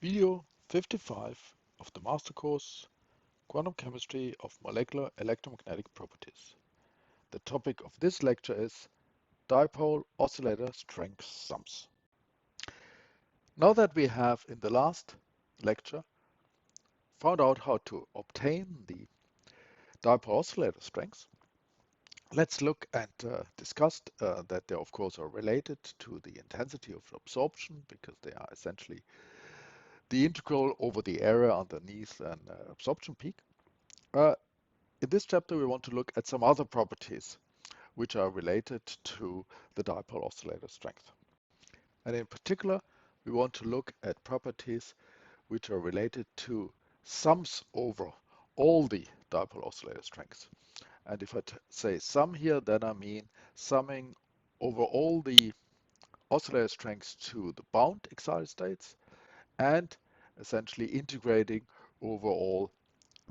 Video 55 of the master course, Quantum Chemistry of Molecular Electromagnetic Properties. The topic of this lecture is dipole oscillator strength sums. Now that we have in the last lecture found out how to obtain the dipole oscillator strengths, let's look and discuss that they of course are related to the intensity of absorption because they are essentially the integral over the area underneath an absorption peak. In this chapter, we want to look at some other properties which are related to the dipole oscillator strength. And in particular, we want to look at properties which are related to sums over all the dipole oscillator strengths. And if I say sum here, then I mean summing over all the oscillator strengths to the bound excited states and essentially integrating over all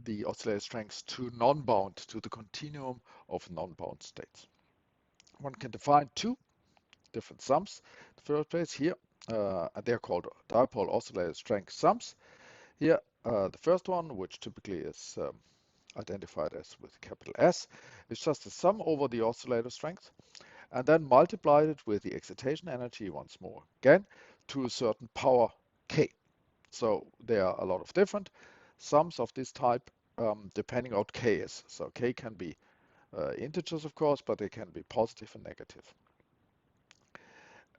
the oscillator strengths to non-bound, to the continuum of non-bound states. One can define two different sums. The first place here, they're called dipole oscillator strength sums. Here, the first one, which typically is identified as with capital S, is just a sum over the oscillator strength, and then multiplied it with the excitation energy once more, again, to a certain power k. So there are a lot of different sums of this type depending on what k is. So k can be integers, of course, but they can be positive and negative.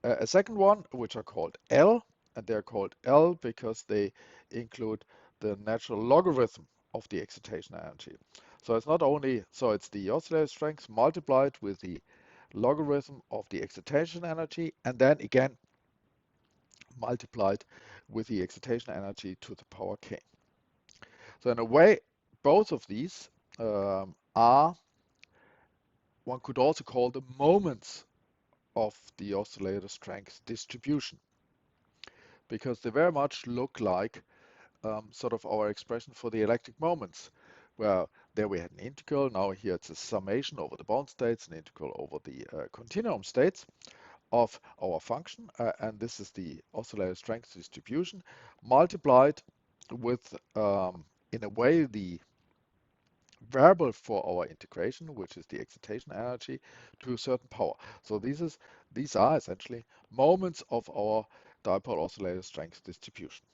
A second one, which are called L, and they're called L because they include the natural logarithm of the excitation energy. So it's not only, so it's the oscillator strength multiplied with the logarithm of the excitation energy, and then again multiplied with the excitation energy to the power k. So in a way, both of these are, one could also call them moments of the oscillator strength distribution, because they very much look like sort of our expression for the electric moments, where there we had an integral, now here it's a summation over the bound states, an integral over the continuum states of our function, and this is the oscillator strength distribution multiplied with, in a way, the variable for our integration, which is the excitation energy, to a certain power. So these are essentially moments of our dipole oscillator strength distribution.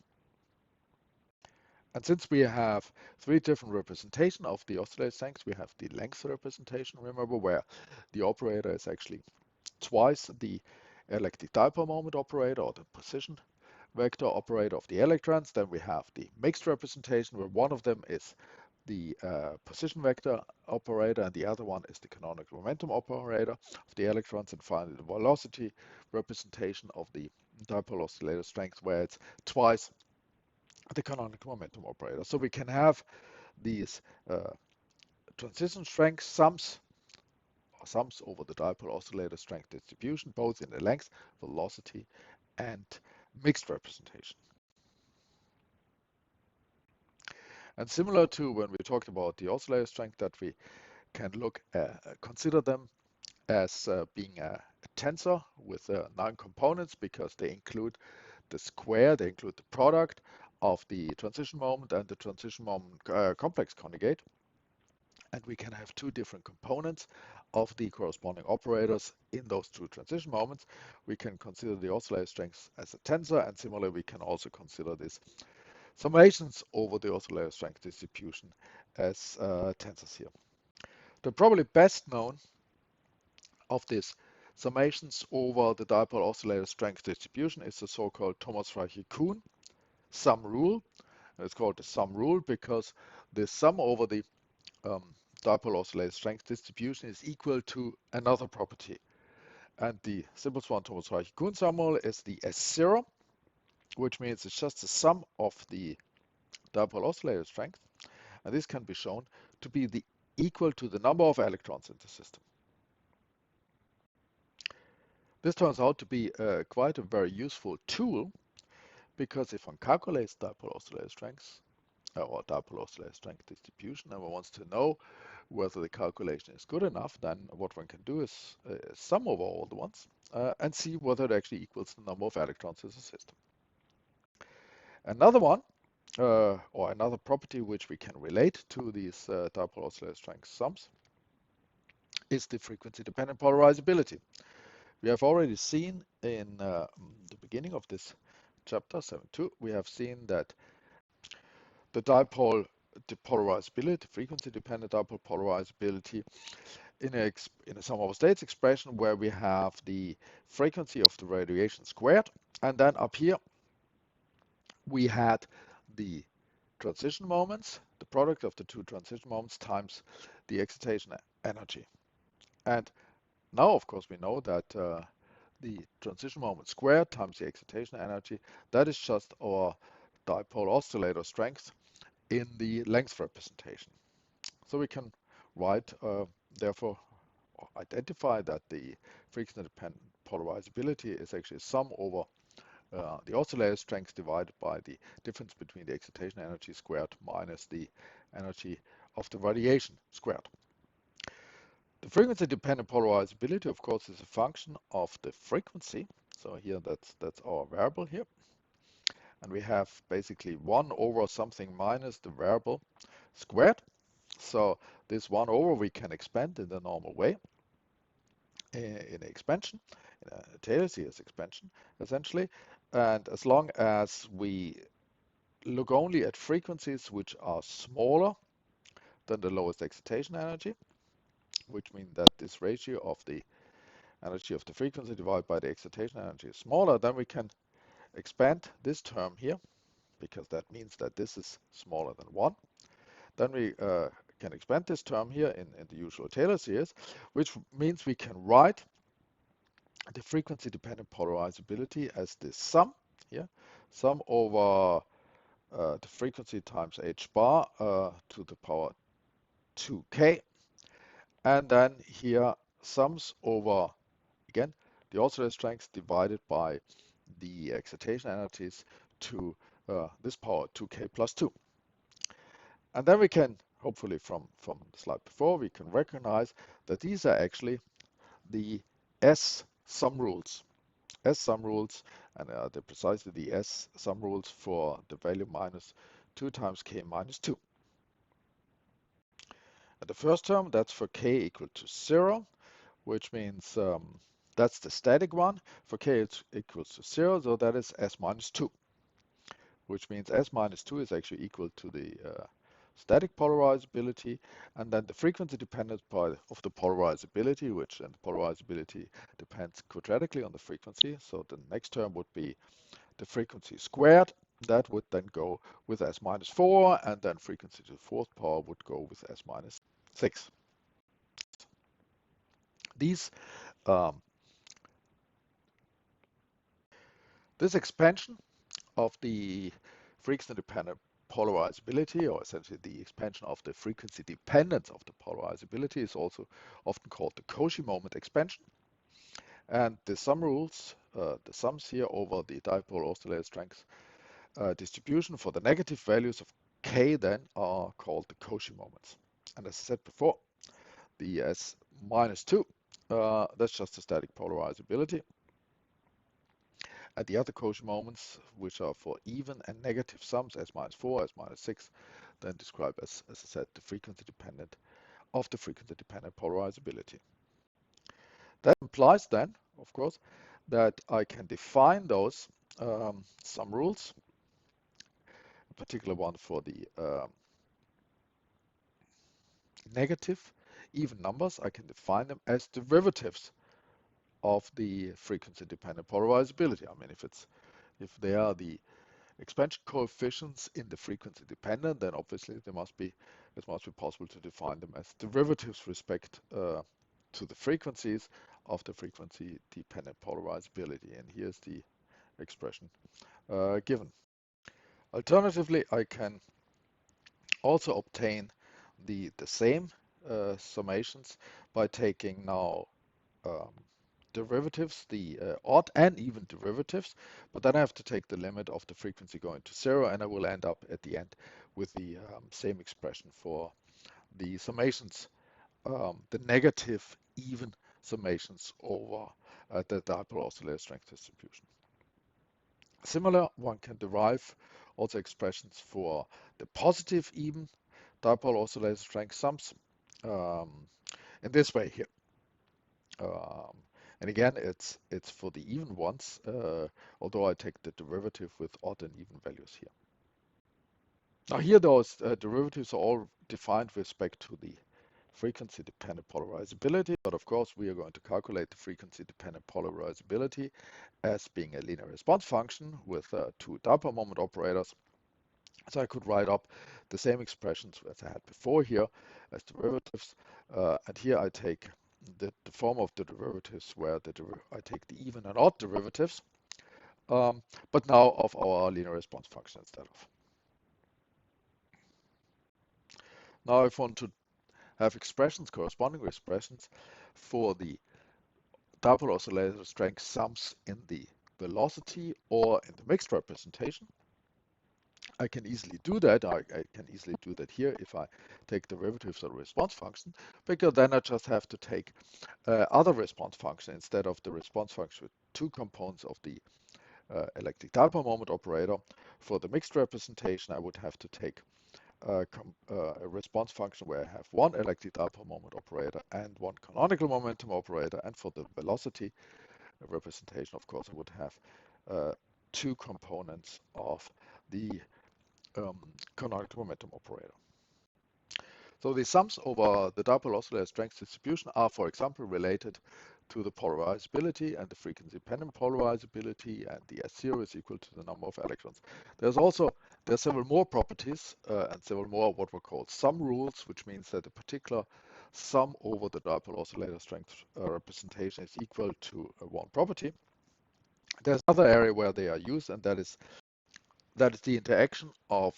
And since we have three different representations of the oscillator strength, we have the length representation, remember, where the operator is actually twice the electric dipole moment operator or the position vector operator of the electrons. Then we have the mixed representation, where one of them is the position vector operator and the other one is the canonical momentum operator of the electrons, and finally the velocity representation of the dipole oscillator strength, where it's twice the canonical momentum operator. So we can have these transition strength sums over the dipole oscillator strength distribution, both in the length, velocity, and mixed representation. And similar to when we talked about the oscillator strength, that we can consider them as being a tensor with 9 components, because they include the square, they include the product of the transition moment and the transition moment complex conjugate. And we can have two different components of the corresponding operators in those two transition moments. We can consider the oscillator strength as a tensor, and similarly we can also consider this summations over the oscillator strength distribution as tensors here. The probably best known of these summations over the dipole oscillator strength distribution is the so-called Thomas Raichikun sum rule. It's called the sum rule because the sum over the dipole oscillator strength distribution is equal to another property. And the simplest one, Thomas Raichikun sum rule, is the S0, which means it's just the sum of the dipole oscillator strength. And this can be shown to be equal to the number of electrons in the system. This turns out to be quite a very useful tool, because if one calculates dipole oscillator strengths or dipole oscillator strength distribution and one wants to know whether the calculation is good enough, then what one can do is sum over all the ones and see whether it actually equals the number of electrons in the system. Another one, or another property which we can relate to these dipole oscillator strength sums, is the frequency-dependent polarizability. We have already seen in the beginning of this chapter 7.2, we have seen that the dipole depolarizability, frequency-dependent dipole polarizability, in a sum over states expression where we have the frequency of the radiation squared, and then up here we had the transition moments, the product of the two transition moments times the excitation energy. And now, of course, we know that the transition moment squared times the excitation energy, that is just our dipole oscillator strength in the length representation. So we can write, therefore, or identify that the frequency-dependent polarizability is actually a sum over the oscillator strength divided by the difference between the excitation energy squared minus the energy of the radiation squared. The frequency-dependent polarizability, of course, is a function of the frequency. So here, that's our variable here. And we have basically 1 over something minus the variable squared. So this 1 over we can expand in the normal way in expansion, in a Taylor series expansion, essentially. And as long as we look only at frequencies which are smaller than the lowest excitation energy, which means that this ratio of the energy of the frequency divided by the excitation energy is smaller, then we can expand this term here, because that means that this is smaller than 1. Then we can expand this term here in the usual Taylor series, which means we can write the frequency-dependent polarizability as this sum here, sum over the frequency times h bar to the power 2k, and then here sums over, again, the oscillator strength divided by the excitation energies to this power 2k plus 2. And then we can, hopefully from the slide before, we can recognize that these are actually the S sum rules. S sum rules, and they're precisely the S sum rules for the value minus 2 times k minus 2. And the first term, that's for k equal to 0, which means that's the static one. For k equals to 0, so that is S minus 2, which means S minus 2 is actually equal to the static polarizability, and then the frequency dependence of the polarizability, which and the polarizability depends quadratically on the frequency. So the next term would be the frequency squared. That would then go with S minus 4, and then frequency to the fourth power would go with S minus 6. These this expansion of the frequency dependent polarizability, or essentially the expansion of the frequency dependence of the polarizability, is also often called the Cauchy moment expansion. And the sum rules, the sums here over the dipole oscillator strength distribution for the negative values of k then are called the Cauchy moments. And as I said before, the S minus 2, that's just the static polarizability. And the other Cauchy moments, which are for even and negative sums, S minus 4, S minus 6, then describe as I said, the frequency dependent of the frequency dependent polarizability. That implies then, of course, that I can define those sum rules, a particular one for the negative even numbers. I can define them as derivatives of the frequency dependent polarizability. I mean, if they are the expansion coefficients in the frequency dependent, then obviously it must be possible to define them as derivatives respect to the frequencies of the frequency dependent polarizability. And here's the expression given. Alternatively, I can also obtain the same summations by taking now derivatives, the odd and even derivatives, but then I have to take the limit of the frequency going to 0, and I will end up at the end with the same expression for the summations, the negative even summations over the dipole oscillator strength distribution. Similar, one can derive also expressions for the positive even dipole oscillator strength sums um, in this way here. Um, and again, it's for the even ones, although I take the derivative with odd and even values here. Now here those derivatives are all defined with respect to the frequency-dependent polarizability, but of course we are going to calculate the frequency-dependent polarizability as being a linear response function with two dipole moment operators. So I could write up the same expressions as I had before here as derivatives, and here I take the form of the derivatives where I take the even and odd derivatives, but now of our linear response function instead of. Now if I want to have expressions, corresponding expressions for the dipole oscillator strength sums in the velocity or in the mixed representation, I can easily do that. I can easily do that here if I take derivatives of the response function, because then I just have to take other response function instead of the response function with two components of the electric dipole moment operator. For the mixed representation, I would have to take a response function where I have one electric dipole moment operator and one canonical momentum operator. And for the velocity representation, of course, I would have two components of the canonical momentum operator. So the sums over the dipole oscillator strength distribution are, for example, related to the polarizability and the frequency-dependent polarizability, and the S0 is equal to the number of electrons. There are several more properties and several more what were called sum rules, which means that a particular sum over the dipole oscillator strength representation is equal to one property. There's another area where they are used, and that is the interaction of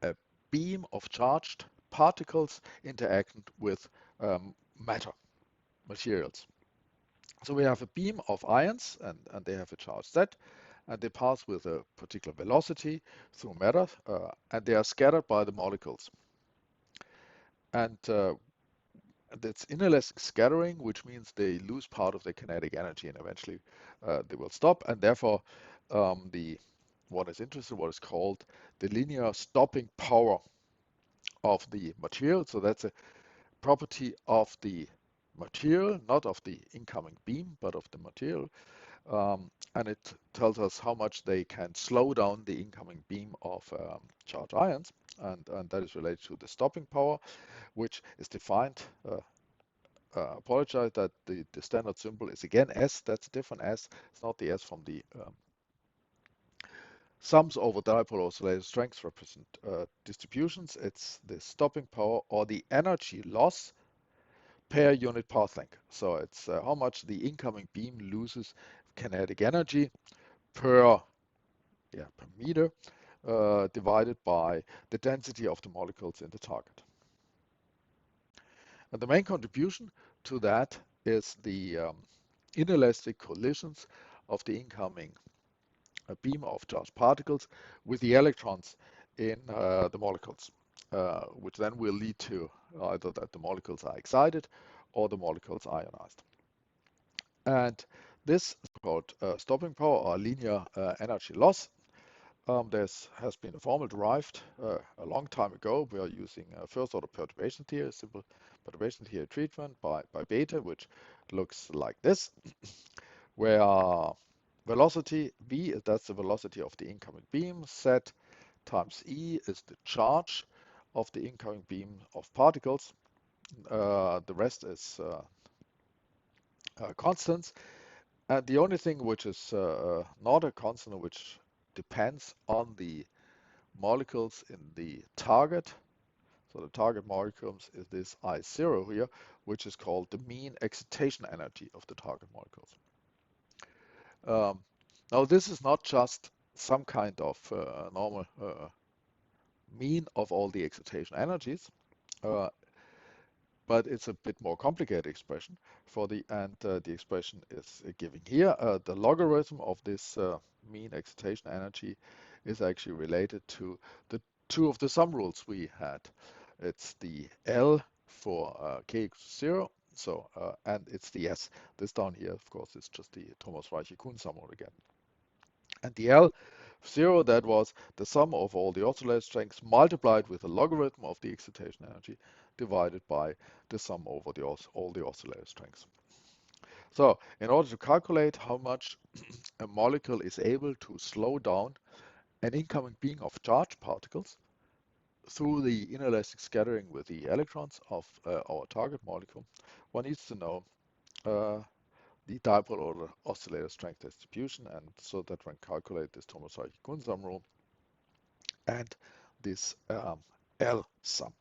a beam of charged particles interacting with matter, materials. So we have a beam of ions, and they have a charge Z, and they pass with a particular velocity through matter, and they are scattered by the molecules. And that's inelastic scattering, which means they lose part of their kinetic energy, and eventually they will stop. And therefore, what is called the linear stopping power of the material. So that's a property of the material, not of the incoming beam, but of the material. And it tells us how much they can slow down the incoming beam of charged ions. And that is related to the stopping power, which is defined. Apologize that the standard symbol is again S. That's a different S. It's not the S from the sums over dipole oscillator strength represent distributions. It's the stopping power or the energy loss per unit path length. So it's how much the incoming beam loses kinetic energy per meter divided by the density of the molecules in the target. And the main contribution to that is the inelastic collisions of the incoming beam of charged particles with the electrons in the molecules, which then will lead to either that the molecules are excited or the molecules ionized. And this is called stopping power or linear energy loss. There has been a formula derived a long time ago. We are using first order perturbation theory, simple perturbation theory treatment by Bethe, which looks like this, where velocity v, that's the velocity of the incoming beam, z times e is the charge of the incoming beam of particles. The rest is constants. And the only thing which is not a constant, which depends on the molecules in the target. So the target molecules is this I0 here, which is called the mean excitation energy of the target molecules. Now this is not just some kind of normal mean of all the excitation energies, but it's a bit more complicated expression for the expression is given here. The logarithm of this mean excitation energy is actually related to the two of the sum rules we had. It's the L for k equals 0, so and it's the S. This down here, of course, is just the Thomas Raichikun sum rule again. And the L Zero, that was the sum of all the oscillator strengths multiplied with the logarithm of the excitation energy divided by the sum over all the oscillator strengths. So in order to calculate how much a molecule is able to slow down an incoming beam of charged particles through the inelastic scattering with the electrons of our target molecule, one needs to know the dipole or the oscillator strength distribution, and so that one calculate this Raichikun sum rule and this L sum.